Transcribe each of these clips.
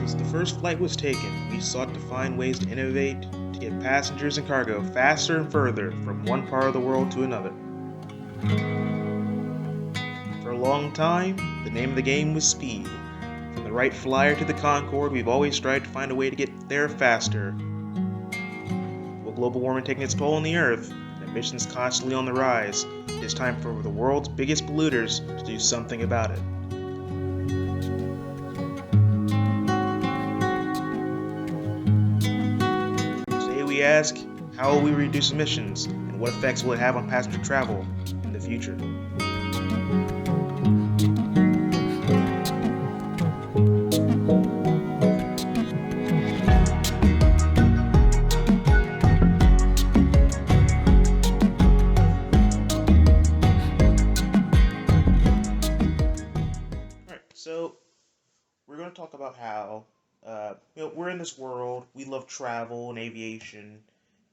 Since the first flight was taken, we sought to find ways to innovate to get passengers and cargo faster and further from one part of the world to another. For a long time, the name of the game was speed. From the Wright Flyer to the Concorde, we've always tried to find a way to get there faster. With global warming taking its toll on the Earth, and emissions constantly on the rise, it is time for the world's biggest polluters to do something about it. Today we ask, how will we reduce emissions, and what effects will it have on passenger travel in the future? Alright, so we're going to talk about how we're in this world, we love travel and aviation,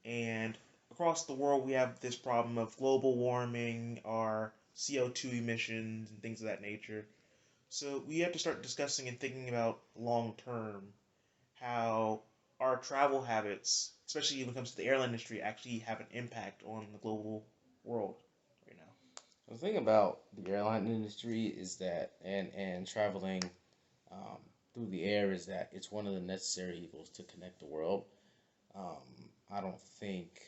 and across the world we have this problem of global warming, our CO2 emissions, and things of that nature. So we have to start discussing and thinking about long term how our travel habits, especially when it comes to the airline industry, actually have an impact on the global world right now. The thing about the airline industry is that, and traveling um, through the air is that it's one of the necessary evils to connect the world. I don't think,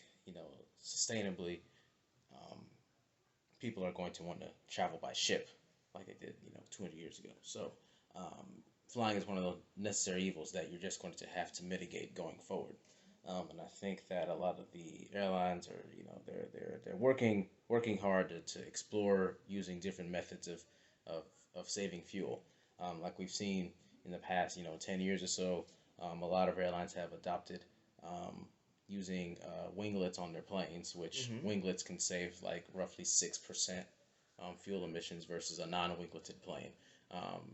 sustainably, um, people are going to want to travel by ship like they did, 200 years ago. So, um, flying is one of the necessary evils that you're just going to have to mitigate going forward. And I think that a lot of the airlines are, they're working hard to explore using different methods of, of saving fuel. Like we've seen in the past, 10 years or so, a lot of airlines have adopted um, using winglets on their planes, which Mm-hmm. winglets can save like roughly 6% fuel emissions versus a non-wingleted plane.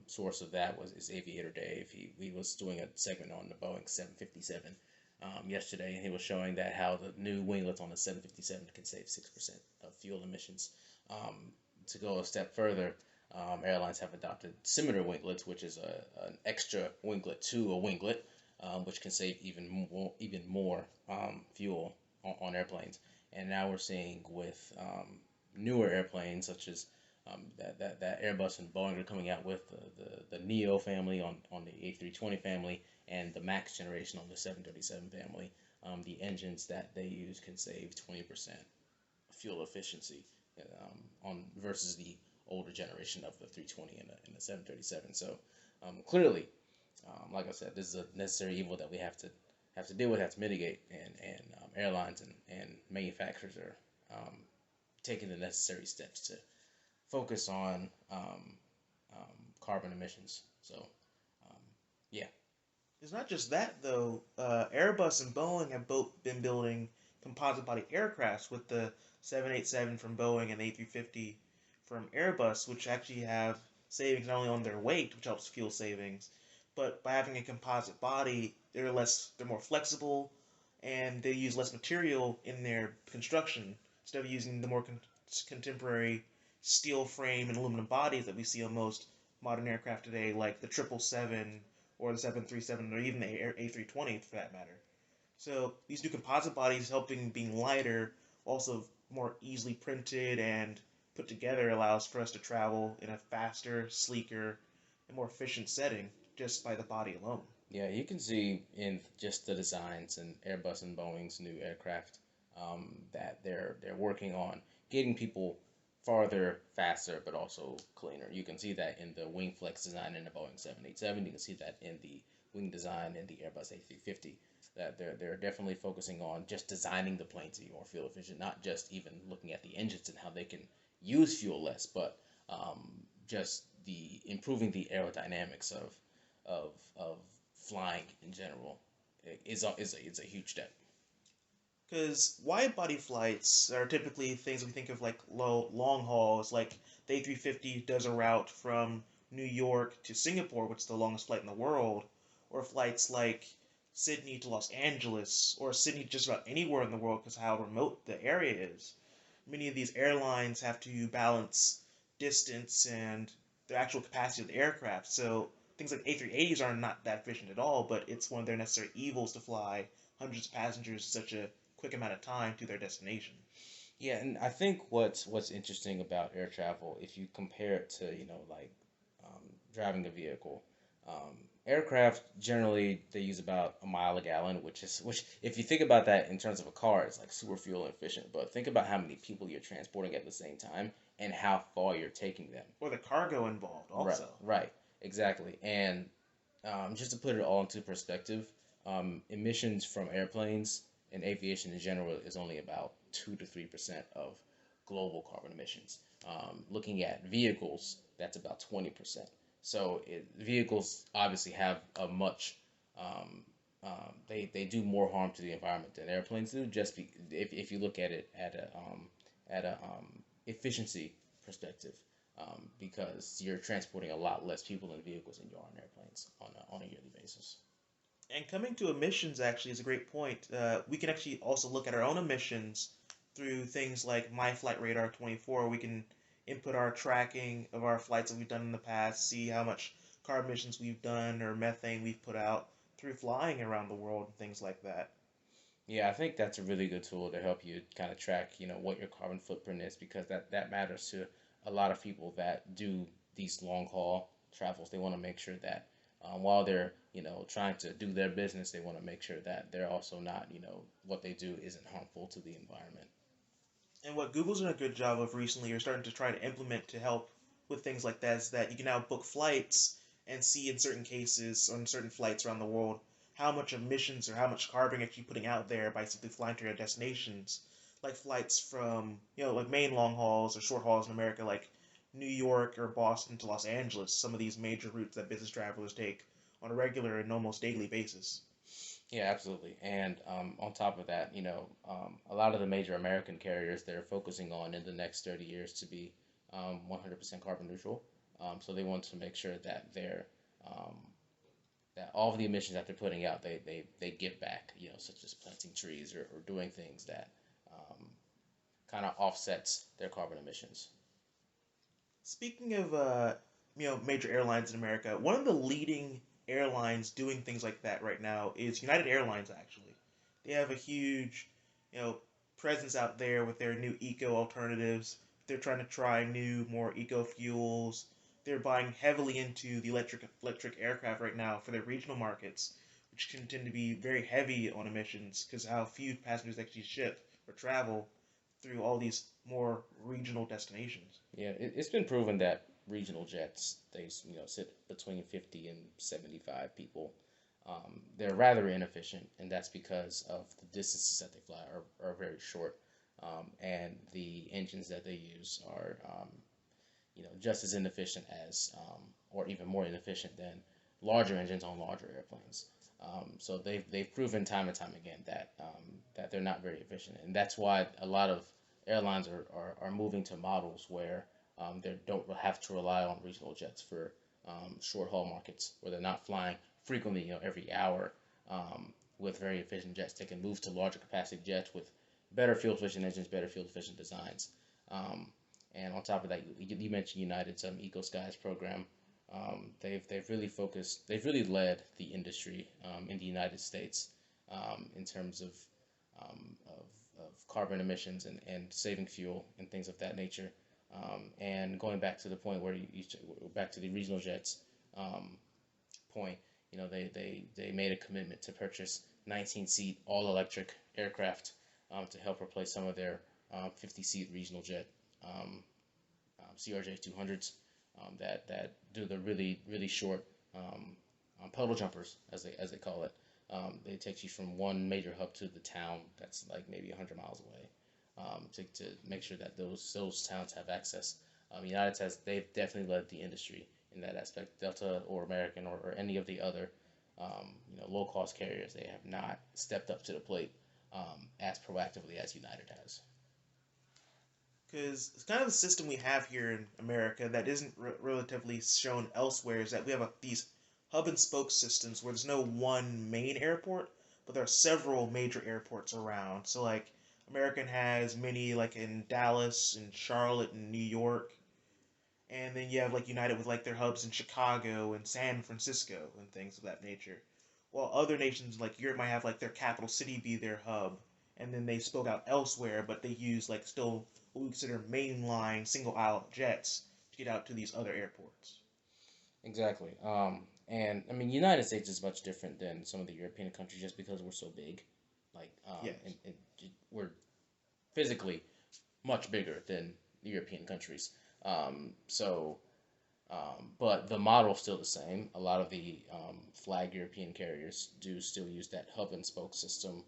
Source of that is Aviator Dave. He was doing a segment on the Boeing 757 yesterday, and he was showing that how the new winglets on the 757 can save 6% of fuel emissions. To go a step further, airlines have adopted similar winglets, which is an extra winglet to a winglet, which can save even more fuel on airplanes. And now we're seeing with newer airplanes such as that Airbus and Boeing are coming out with the Neo family on the A320 family and the Max generation on the 737 family. The engines that they use can save 20% fuel efficiency on versus the older generation of the 320 and the 737. So clearly, like I said, this is a necessary evil that we have to deal with, have to mitigate, and airlines and manufacturers are taking the necessary steps to focus on carbon emissions. So, um, yeah. It's not just that though. Airbus and Boeing have both been building composite body aircrafts with the 787 from Boeing and the A350 from Airbus, which actually have savings not only on their weight, which helps fuel savings, but by having a composite body, they're more flexible, and they use less material in their construction instead of using the more contemporary steel frame and aluminum bodies that we see on most modern aircraft today, like the 777 or the 737 or even the A320 for that matter. So these new composite bodies helping being lighter, also more easily printed and put together allows for us to travel in a faster, sleeker, and more efficient setting just by the body alone. Yeah, you can see in just the designs and Airbus and Boeing's new aircraft that they're working on getting people farther, faster, but also cleaner. You can see that in the wing flex design in the Boeing 787. You can see that in the wing design in the Airbus A350. That they're definitely focusing on just designing the plane to be more fuel efficient, not just even looking at the engines and how they can use fuel less, but just the improving the aerodynamics of flying in general is a huge step. Because wide body flights are typically things we think of like long hauls, like the A350 does a route from New York to Singapore, which is the longest flight in the world, or flights like Sydney to Los Angeles, or Sydney to just about anywhere in the world because of how remote the area is. Many of these airlines have to balance distance and the actual capacity of the aircraft. So things like A380s are not that efficient at all, but it's one of their necessary evils to fly hundreds of passengers in such a quick amount of time to their destination. Yeah, and I think what's interesting about air travel, if you compare it to, like driving a vehicle, aircraft generally they use about a mile a gallon, which if you think about that in terms of a car, it's like super fuel efficient. But think about how many people you're transporting at the same time and how far you're taking them. Or the cargo involved, Right, also. right, exactly. And just to put it all into perspective, emissions from airplanes and aviation in general is only about 2 to 3% of global carbon emissions. Looking at vehicles, that's about 20%. So vehicles obviously have a much they do more harm to the environment than airplanes do. If you look at it at a efficiency perspective, because you're transporting a lot less people in vehicles than you are on airplanes on a yearly basis. And coming to emissions actually is a great point. We can actually also look at our own emissions through things like My Flight Radar 24. We can input our tracking of our flights that we've done in the past, see how much carbon emissions we've done or methane we've put out through flying around the world and things like that. Yeah, I think that's a really good tool to help you kind of track, what your carbon footprint is because that matters to a lot of people that do these long haul travels. They want to make sure that while they're, trying to do their business, they want to make sure that they're also not, what they do isn't harmful to the environment. And what Google's done a good job of recently, or starting to try to implement to help with things like that, is that you can now book flights and see in certain cases on certain flights around the world how much emissions or how much carbon you're actually putting out there by simply flying to your destinations. Like flights from, like main long hauls or short hauls in America, like New York or Boston to Los Angeles, some of these major routes that business travelers take on a regular and almost daily basis. Yeah, absolutely. And on top of that, a lot of the major American carriers they're focusing on in the next 30 years to be 100% carbon neutral. So they want to make sure that um, that all of the emissions that they're putting out, they give back, such as planting trees or doing things that um, kind of offsets their carbon emissions. Speaking of major airlines in America, one of the leading airlines doing things like that right now is United Airlines. Actually, they have a huge you know presence out there with their new eco alternatives. They're trying to try new, more eco fuels. They're buying heavily into the electric aircraft right now for their regional markets, which can tend to be very heavy on emissions because how few passengers actually ship or travel through all these more regional destinations. Yeah, it's been proven that regional jets they sit between 50 and 75 people. They're rather inefficient, and that's because of the distances that they fly are very short, and the engines that they use are just as inefficient as or even more inefficient than larger engines on larger airplanes. So they've proven time and time again that they're not very efficient, and that's why a lot of airlines are moving to models where they don't have to rely on regional jets for short haul markets where they're not flying frequently, every hour with very efficient jets. They can move to larger capacity jets with better fuel efficient engines, better fuel efficient designs. Um, and on top of that, you mentioned United's Eco Skies program. They've really focused, they've really led the industry in the United States in terms of carbon emissions and saving fuel and things of that nature. And going back to the point where back to the regional jets point, they made a commitment to purchase 19-seat all electric aircraft to help replace some of their 50-seat regional jet um, CRJ 200s that do the really short puddle jumpers as they call it. They take you from one major hub to the town that's like maybe 100 miles away to make sure that those towns have access. United has they've definitely led the industry in that aspect. Delta or American or any of the other low cost carriers they have not stepped up to the plate as proactively as United has. Because it's kind of the system we have here in America that isn't relatively shown elsewhere is that we have these hub and spoke systems where there's no one main airport, but there are several major airports around. So like American has many like in Dallas and Charlotte and New York, And then you have like United with like their hubs in Chicago and San Francisco and things of that nature. While other nations like Europe might have like their capital city be their hub, and then they spoke out elsewhere, but they use like still what we consider mainline single aisle jets to get out to these other airports. Exactly. And I mean, United States is much different than some of the European countries just because we're so big. Like, Yes. and we're physically much bigger than the European countries. So, but the model is still the same. A lot of the flag European carriers do still use that hub and spoke system,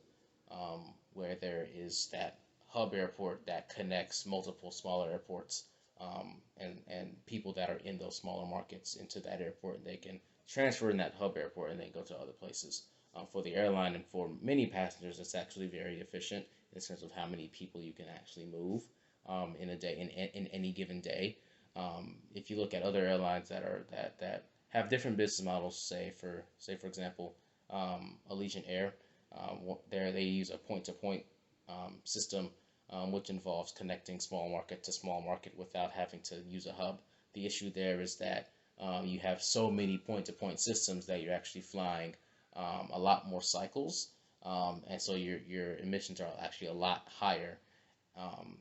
where there is that hub airport that connects multiple smaller airports, and people that are in those smaller markets into that airport. They can transfer in that hub airport and then go to other places. For the airline and for many passengers, it's actually very efficient in terms of how many people you can actually move in a day in any given day. If you look at other airlines that have different business models, say for example, Allegiant Air, there they use a point to point system, which involves connecting small market to small market without having to use a hub. The issue there is that you have so many point to point systems that you're actually flying a lot more cycles, and so your emissions are actually a lot higher, um,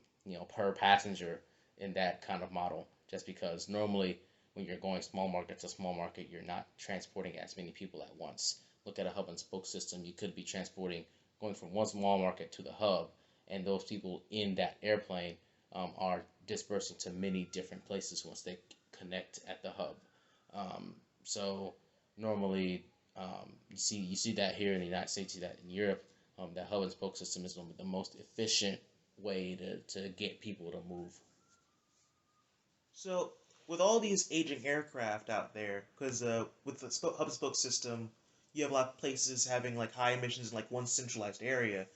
per passenger in that kind of model. Just because normally when you're going small market to small market, you're not transporting as many people at once. Look at a hub and spoke system. You could be transporting going from one small market to the hub, and those people in that airplane are dispersing to many different places once they connect at the hub. So normally, you see that here in the United States, you see that in Europe. That hub and spoke system is the most efficient way to get people to move. So with all these aging aircraft out there, because with the hub and spoke system, you have a lot of places having like high emissions in like one centralized area.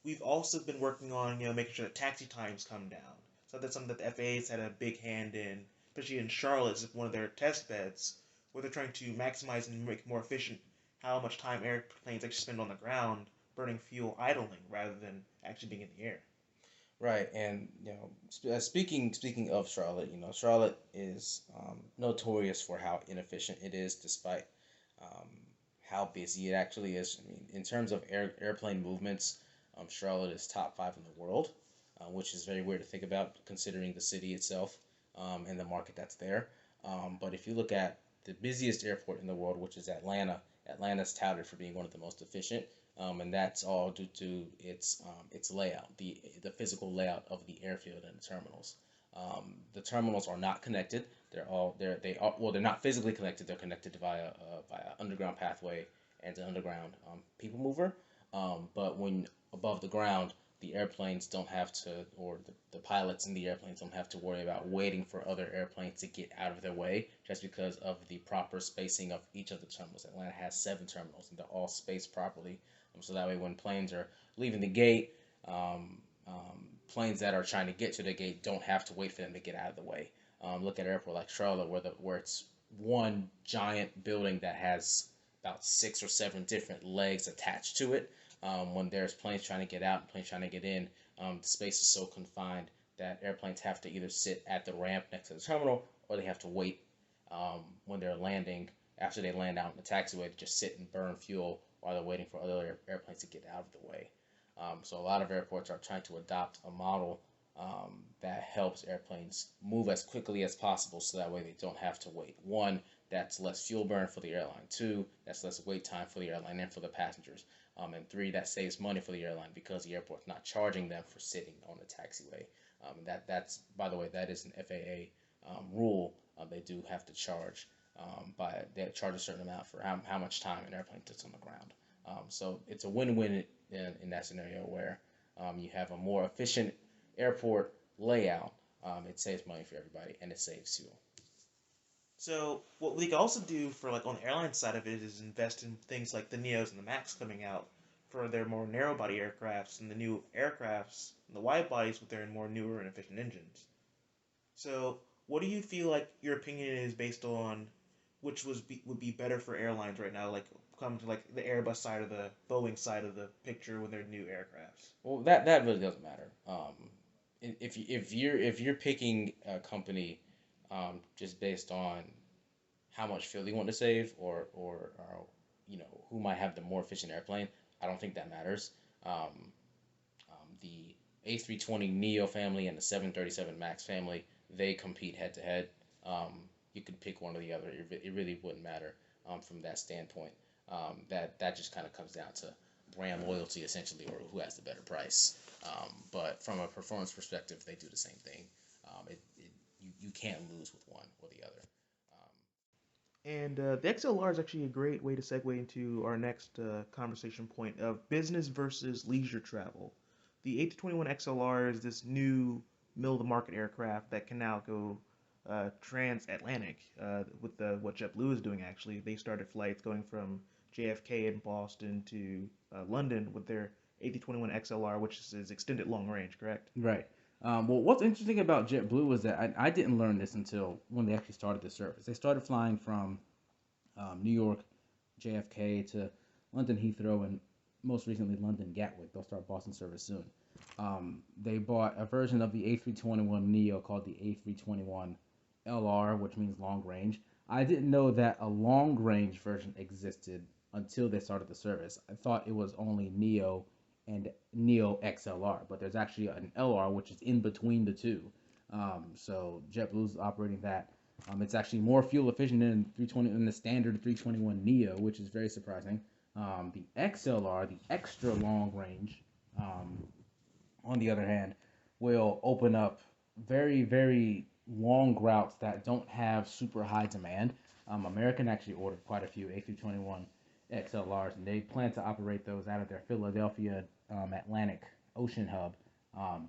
We've also been working on making sure that taxi times come down. So that's something that the FAA's had a big hand in, especially in Charlotte, is one of their test beds, where they're trying to maximize and make more efficient how much time airplanes actually spend on the ground burning fuel idling rather than actually being in the air. Right, and speaking of Charlotte, Charlotte is notorious for how inefficient it is, despite um, how busy it actually is. I mean, in terms of airplane movements, Charlotte is top five in the world, which is very weird to think about considering the city itself and the market that's there. But if you look at the busiest airport in the world, which is Atlanta, Atlanta's touted for being one of the most efficient, and that's all due to its layout, the physical layout of the airfield and the terminals. The terminals are not connected. They're not physically connected. They're connected via underground pathway and an underground people mover. But when above the ground, the airplanes don't have to, or the pilots in the airplanes don't have to worry about waiting for other airplanes to get out of their way, just because of the proper spacing of each of the terminals. Atlanta has 7 terminals, and they're all spaced properly. So that way, when planes are leaving the gate, planes that are trying to get to the gate don't have to wait for them to get out of the way. Look at an airport like Charlotte, where it's one giant building that has about 6 or 7 different legs attached to it. When there's planes trying to get out and planes trying to get in, the space is so confined that airplanes have to either sit at the ramp next to the terminal, or they have to wait when they're landing, after they land out in the taxiway, to just sit and burn fuel while they're waiting for other airplanes to get out of the way. So a lot of airports are trying to adopt a model that helps airplanes move as quickly as possible, so that way they don't have to wait. One, that's less fuel burn for the airline. Two, that's less wait time for the airline and for the passengers. And three, that saves money for the airline because the airport's not charging them for sitting on the taxiway. That's, by the way, that is an FAA rule. They do have to charge they charge a certain amount for how much time an airplane sits on the ground. So it's a win-win in that scenario where you have a more efficient airport layout. It saves money for everybody and it saves fuel. So what we can also do for like on the airline side of it is invest in things like the Neos and the Max coming out for their more narrow body aircrafts and the new aircrafts and the wide bodies with their more newer and efficient engines. So what do you feel like your opinion is based on which would be better for airlines right now, like come to like the Airbus side of the Boeing side of the picture with their new aircrafts? Well, that really doesn't matter. If you're picking a company just based on how much fuel they want to save, or who might have the more efficient airplane. I don't think that matters. The A320 Neo family and the 737 Max family, they compete head to head. You could pick one or the other. It really wouldn't matter from that standpoint. That just kind of comes down to brand loyalty essentially, or who has the better price. But from a performance perspective, they do the same thing. You can't lose with one or the other. Um, And the XLR is actually a great way to segue into our next conversation point of business versus leisure travel. The A321 XLR is this new middle of the market aircraft that can now go transatlantic with what JetBlue is doing. Actually, they started flights going from JFK in Boston to London with their A321 XLR, which is extended long range. Correct? Right. Well, what's interesting about JetBlue was that I didn't learn this until when they actually started the service. They started flying from New York, JFK to London Heathrow, and most recently London Gatwick. They'll start Boston service soon. They bought a version of the A321 Neo called the A321 LR, which means long range. I didn't know that a long range version existed until they started the service. I thought it was only Neo and Neo XLR, but there's actually an LR which is in between the two. So JetBlue's operating that. It's actually more fuel efficient than the standard 321 Neo, which is very surprising. The XLR, the extra long range, on the other hand, will open up very, very long routes that don't have super high demand. American actually ordered quite a few A321 XLRs, and they plan to operate those out of their Philadelphia Atlantic Ocean hub.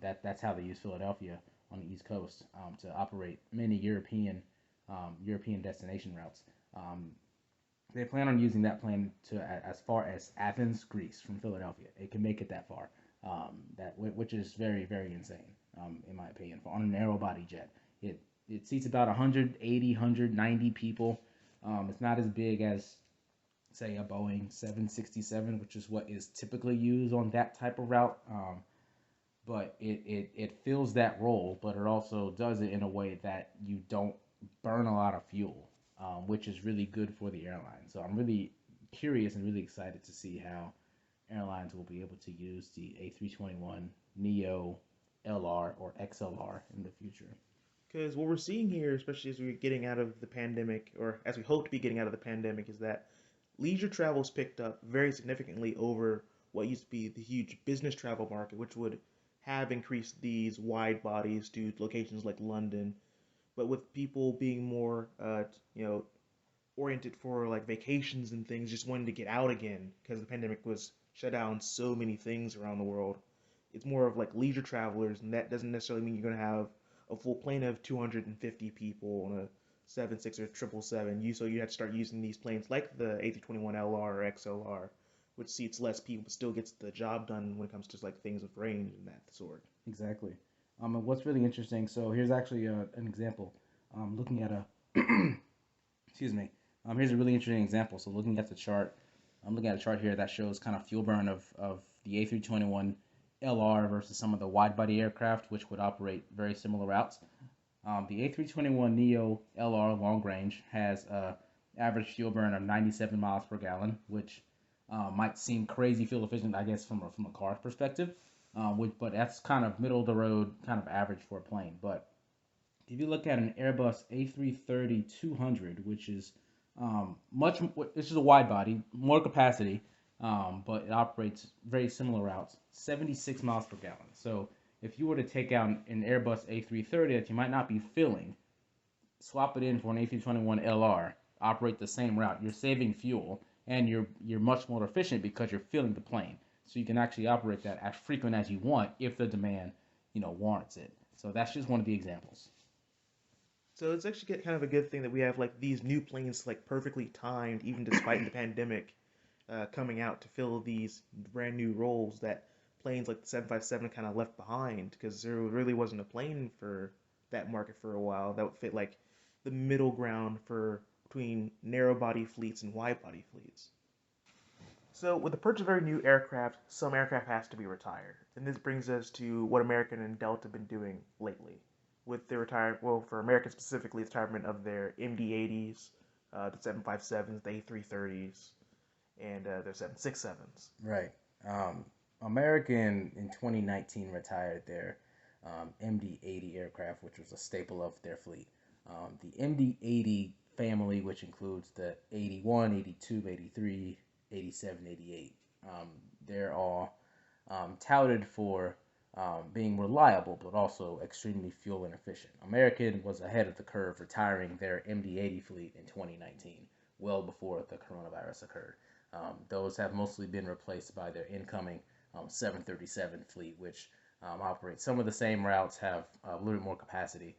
That's how they use Philadelphia on the East Coast to operate many European destination routes. They plan on using that plane to as far as Athens, Greece, from Philadelphia. It can make it that far, which is very, very insane, in my opinion. On an narrow body jet, it seats about 180, 190 people. It's not as big as, say, a Boeing 767, which is what is typically used on that type of route. But it fills that role, but it also does it in a way that you don't burn a lot of fuel, which is really good for the airline. So I'm really curious and really excited to see how airlines will be able to use the A321 Neo LR or XLR in the future. Because what we're seeing here, especially as we're getting out of the pandemic, or as we hope to be getting out of the pandemic, is that leisure travel's picked up very significantly over what used to be the huge business travel market, which would have increased these wide bodies to locations like London. But with people being more, oriented for like vacations and things, just wanting to get out again because the pandemic was shut down so many things around the world. It's more of like leisure travelers, and that doesn't necessarily mean you're going to have a full plane of 250 people on a 76 or 777. You have to start using these planes like the A321LR or XLR, which seats less people but still gets the job done when it comes to like things of range and that sort. Exactly. And what's really interesting, so here's actually an example. Looking at a, excuse me, here's a really interesting example. So looking at the chart, I'm looking at a chart here that shows kind of fuel burn of the A321 LR versus some of the wide body aircraft, which would operate very similar routes. The A321 Neo LR long range has a average fuel burn of 97 miles per gallon, which might seem crazy fuel efficient, I guess, from a car perspective. But that's kind of middle of the road, kind of average for a plane. But if you look at an Airbus A330-200, which is this is a wide body, more capacity, but it operates very similar routes, 76 miles per gallon. So if you were to take out an Airbus A330 that you might not be filling, swap it in for an A321 LR, operate the same route, you're saving fuel, and you're much more efficient because you're filling the plane. So you can actually operate that as frequent as you want if the demand, warrants it. So that's just one of the examples. So it's actually kind of a good thing that we have like these new planes like perfectly timed, even despite the pandemic, coming out to fill these brand new roles that planes like the 757 kind of left behind because there really wasn't a plane for that market for a while that would fit like the middle ground for between narrow body fleets and wide body fleets. So with the purchase of every new aircraft, some aircraft has to be retired. And this brings us to what American and Delta have been doing lately. with the for American specifically, the retirement of their MD-80s, the 757s, the A330s, and their 767s. Right. American in 2019 retired their MD-80 aircraft, which was a staple of their fleet. The MD-80 family, which includes the 81, 82, 83, 87, 88, they're all touted for being reliable, but also extremely fuel inefficient. American was ahead of the curve, retiring their MD-80 fleet in 2019, well before the coronavirus occurred. Those have mostly been replaced by their incoming 737 fleet, which operates some of the same routes, have a little bit more capacity,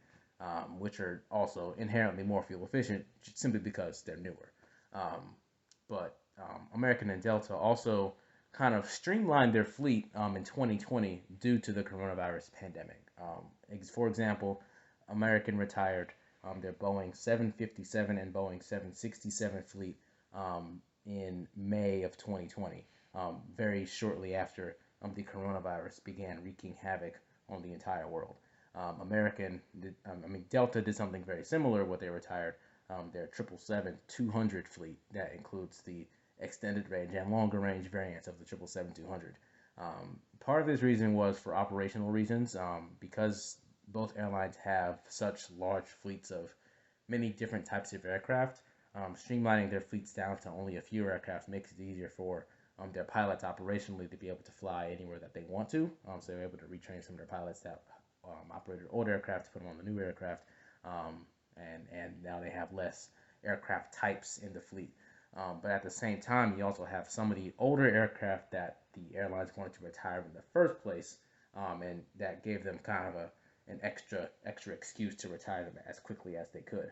which are also inherently more fuel efficient, simply because they're newer. But American and Delta also kind of streamlined their fleet in 2020 due to the coronavirus pandemic. For example, American retired their Boeing 757 and Boeing 767 fleet in May of 2020, very shortly after the coronavirus began wreaking havoc on the entire world. Delta did something very similar where they retired their 777-200 fleet that includes the extended range and longer range variants of the 777-200. Part of this reason was for operational reasons, because both airlines have such large fleets of many different types of aircraft. Streamlining their fleets down to only a few aircraft makes it easier for their pilots operationally to be able to fly anywhere that they want to. So they're able to retrain some of their pilots that operated old aircraft to put them on the new aircraft, and now they have less aircraft types in the fleet. But at the same time, you also have some of the older aircraft that the airlines wanted to retire in the first place, and that gave them kind of an extra excuse to retire them as quickly as they could.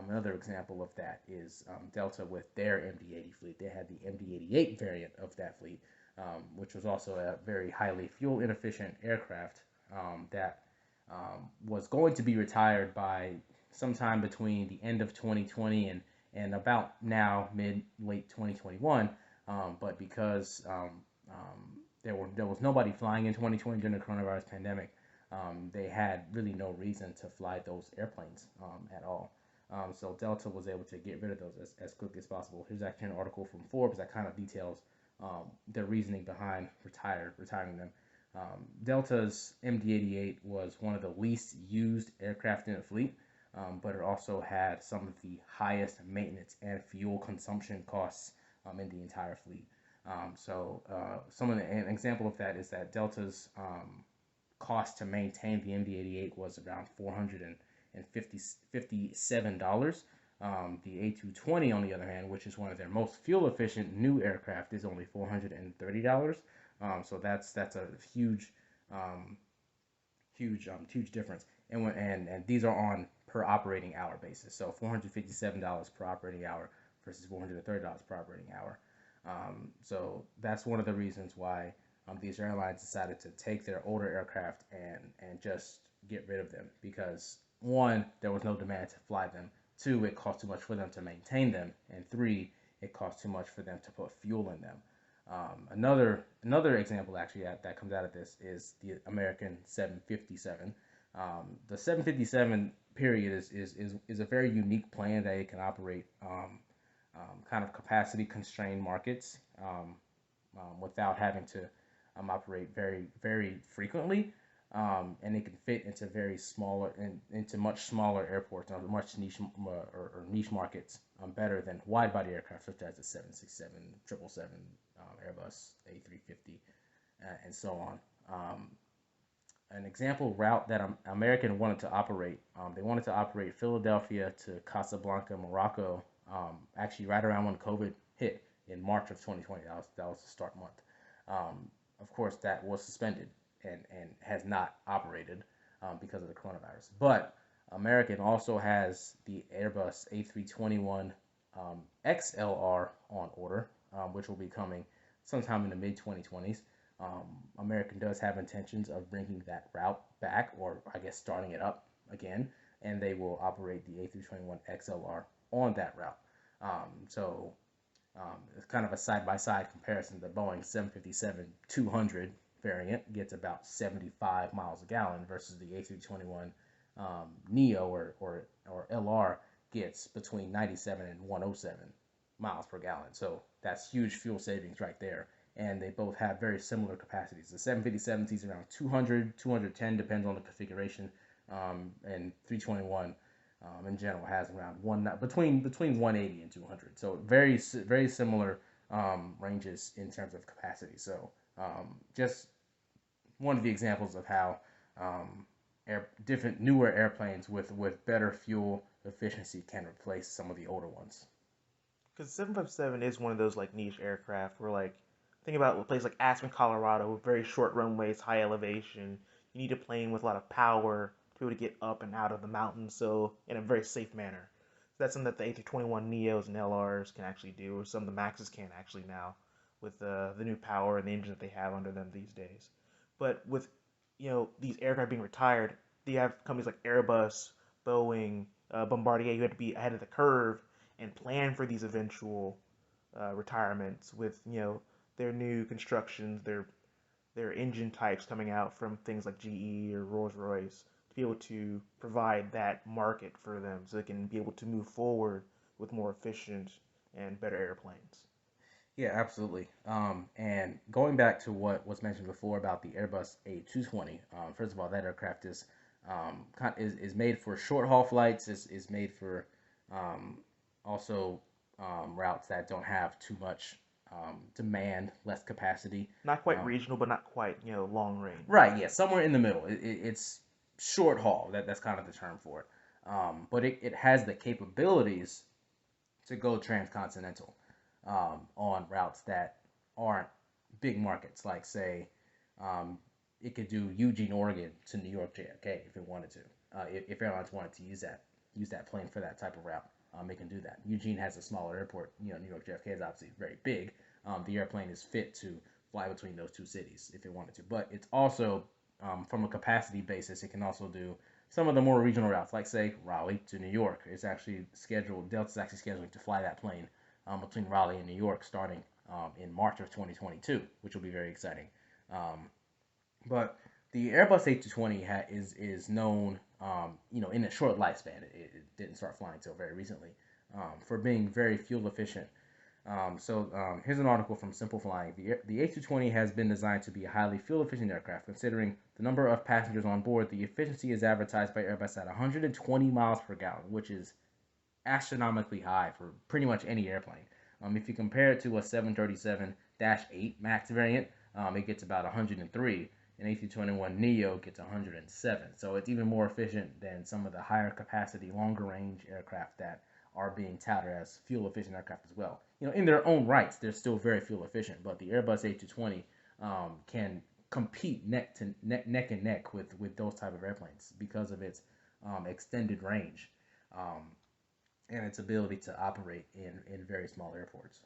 Another example of that is Delta with their MD-80 fleet. They had the MD-88 variant of that fleet, which was also a very highly fuel inefficient aircraft that was going to be retired by sometime between the end of 2020 and about now late 2021, but because there was nobody flying in 2020 during the coronavirus pandemic, they had really no reason to fly those airplanes at all. So Delta was able to get rid of those as quickly as possible. Here's actually an article from Forbes that kind of details their reasoning behind retiring them. Delta's MD-88 was one of the least used aircraft in the fleet, but it also had some of the highest maintenance and fuel consumption costs in the entire fleet. An example of that is that Delta's cost to maintain the MD-88 was around $457. The A220, on the other hand, which is one of their most fuel efficient new aircraft, is only $430. So that's a huge difference. And these are on per operating hour basis. So $457 per operating hour versus $430 per operating hour. So that's one of the reasons why these airlines decided to take their older aircraft and just get rid of them, because one, there was no demand to fly them. Two, it cost too much for them to maintain them. And three, it cost too much for them to put fuel in them. Another example actually that comes out of this is the American 757. The 757 period is a very unique plane that it can operate kind of capacity constrained markets without having to operate very, very frequently. And it can fit into into much smaller airports, or much niche niche markets better than wide body aircraft such as the 767, 777, Airbus, A350, and so on. An example route that American wanted to operate, they wanted to operate Philadelphia to Casablanca, Morocco, actually right around when COVID hit in March of 2020. That was the start month. Of course, that was suspended and has not operated because of the coronavirus. But American also has the Airbus A321 XLR on order, which will be coming sometime in the mid-2020s. American does have intentions of bringing that route back, or I guess starting it up again, and they will operate the A321 XLR on that route. It's kind of a side-by-side comparison. The Boeing 757-200 variant gets about 75 miles a gallon versus the A321 Neo or LR gets between 97 and 107 miles per gallon. So that's huge fuel savings right there. And they both have very similar capacities. The 757 sees around 200, 210, depends on the configuration, and 321 in general has around between 180 and 200. So very similar ranges in terms of capacity. So just one of the examples of how different newer airplanes with better fuel efficiency can replace some of the older ones. Because 757 is one of those like niche aircraft where like think about a place like Aspen, Colorado, with very short runways, high elevation. You need a plane with a lot of power to be able to get up and out of the mountains, so in a very safe manner. So that's something that the A321 Neos and LRs can actually do, or some of the Maxes can actually now, with the new power and the engine that they have under them these days. But with these aircraft being retired, you have companies like Airbus, Boeing, Bombardier who had to be ahead of the curve and plan for these eventual retirements with their new constructions, their engine types coming out from things like GE or Rolls Royce to be able to provide that market for them so they can be able to move forward with more efficient and better airplanes. Yeah, absolutely. And going back to what was mentioned before about the Airbus A220, first of all, that aircraft is made for short haul flights. Is made for um, also routes that don't have too much demand, less capacity. Not quite Um, regional, but not quite long range. right, yeah, somewhere in the middle. It's short haul. That's kind of the term for it. But it has the capabilities to go transcontinental on routes that aren't big markets, like say um, it could do Eugene, Oregon to New York JFK if it wanted to. If airlines wanted to use that plane for that type of route, it can do that. Eugene has a smaller airport. New York JFK is obviously very big. The airplane is fit to fly between those two cities if it wanted to, but it's also from a capacity basis, it can also do some of the more regional routes, like say Raleigh to New York. Delta's actually scheduling to fly that plane between Raleigh and New York starting in March of 2022, which will be very exciting. Um, but the Airbus A220 is known, in a short lifespan. It didn't start flying until very recently, for being very fuel efficient. Here's an article from Simple Flying. The A220 has been designed to be a highly fuel efficient aircraft. Considering the number of passengers on board, the efficiency is advertised by Airbus at 120 miles per gallon, which is astronomically high for pretty much any airplane. If you compare it to a 737-8 MAX variant, it gets about 103. An A321 Neo gets 107. So it's even more efficient than some of the higher capacity, longer range aircraft that are being touted as fuel efficient aircraft as well. In their own rights, they're still very fuel efficient, but the Airbus A220 can compete neck and neck with those type of airplanes because of its extended range. Um, and its ability to operate in very small airports.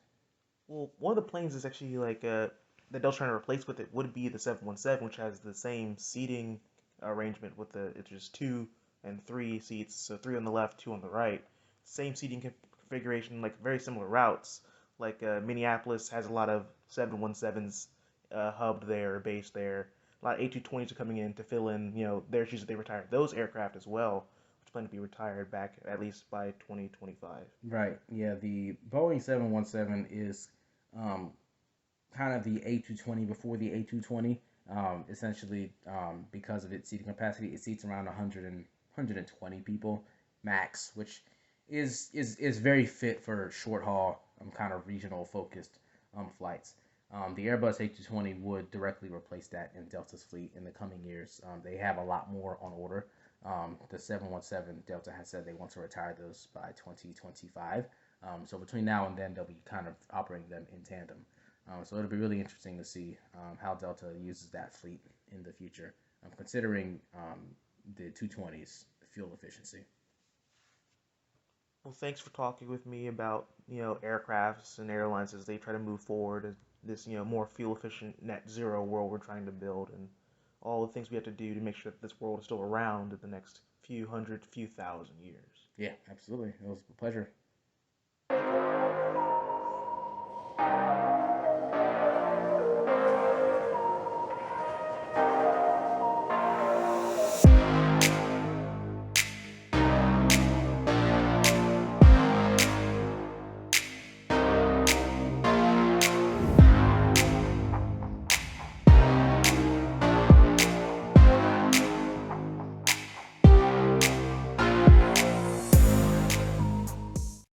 Well, one of the planes is actually like that Delta's trying to replace with it would be the 717, which has the same seating arrangement with it's just 2 and 3 seats, so 3 on the left, 2 on the right. Same seating configuration, like very similar routes. Like Minneapolis has a lot of 717s hubbed there, based there. A lot of A220s are coming in to fill in, their shoes that they retired those aircraft as well, which plan to be retired back at least by 2025. Right. Yeah. The Boeing 717 is um, kind of the A220 before the A220. Essentially, because of its seating capacity, it seats around 120 people max, which is very fit for short haul, kind of regional focused flights. The Airbus A220 would directly replace that in Delta's fleet in the coming years. They have a lot more on order. The 717 Delta has said they want to retire those by 2025. So between now and then, they'll be kind of operating them in tandem. So it'll be really interesting to see how Delta uses that fleet in the future, considering the 220's fuel efficiency. Well, thanks for talking with me about aircrafts and airlines as they try to move forward as this more fuel efficient net zero world we're trying to build, and all the things we have to do to make sure that this world is still around in the next few hundred, few thousand years. Yeah, absolutely. It was a pleasure. Thank you.